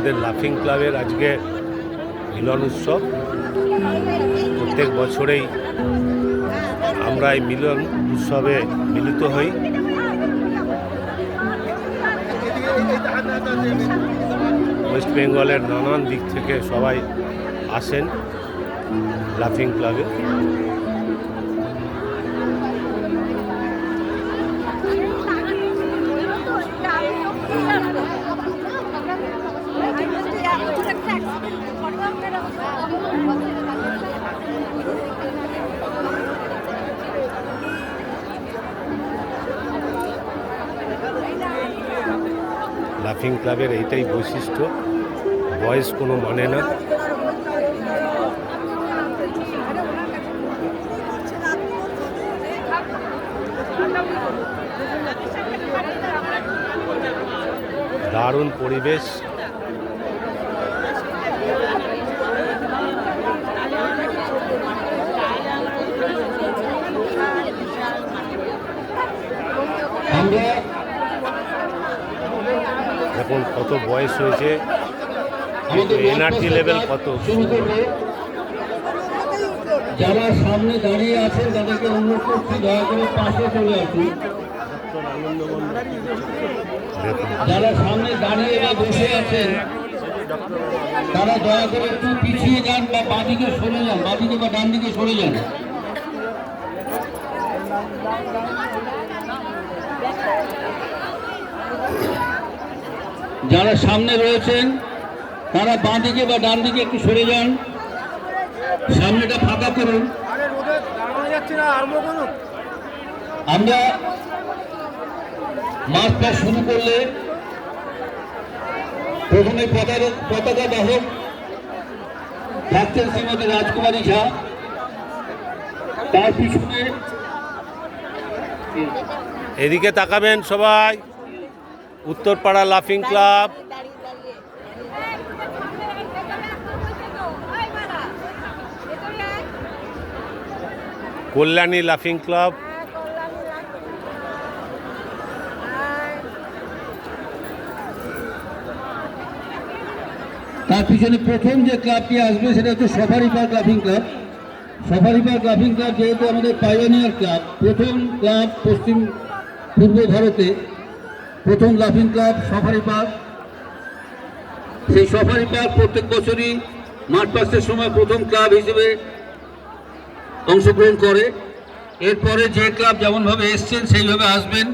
আমাদের লাফিং ক্লাবের আজকে মিলন উৎসব। প্রত্যেক বছরেই আমরা এই মিলন উৎসবে মিলিত হই। ওয়েস্ট বেঙ্গলের নানান দিক থেকে সবাই আসেন লাফিং ক্লাবে। লাফিং ক্লাবের এইটাই বৈশিষ্ট্য, বয়স কোনো মানে না। দারুণ পরিবেশ। এখন কত বয়স হয়েছে, এনার্জি লেভেল কত। যারা সামনে দাঁড়িয়ে আছেন তাদেরকে অনুরোধ করছি দয়া করে পাশে চলে আসুন। যারা সামনে দাঁড়িয়ে বা বসে আছেন তারা দয়া করে একটু পিছিয়ে যান বা বাঁদিকে সরে যান, বাঁদিকে বা ডান দিকে সরে যান। যারা সামনে রয়েছেন তারা বাঁদিকে বা ডান দিকে একটু সরে যান, সামনেটা ফাঁকা করুন। আমরা মার্চটা শুরু করলে প্রথমে পতাকা বাহক থাকছেন শ্রীমতী রাজকুমারী ঝা, তার পিছনে এদিকে তাকাবেন সবাই। উত্তরপাড়া লাফিং ক্লাব, কল্যাণী লাফিং ক্লাব, তার পিছনে প্রথম যে ক্লাবটি আসবে সেটা হচ্ছে সাফারি পার্ক লাফিং ক্লাব। সাফারি পার্ক লাফিং ক্লাব যেহেতু আমাদের পাইওনিয়ার ক্লাব, প্রথম ক্লাব পশ্চিম পূর্ব ভারতে, প্রথম লাফিং ক্লাব সাফারি পার্ক। সেই সাফারি পার্ক প্রত্যেক বছরই মার্চ পাস্টের সময় প্রথম ক্লাব হিসেবে অংশগ্রহণ করে। এরপরে যে ক্লাব যেমনভাবে এসছেন সেইভাবে আসবেন।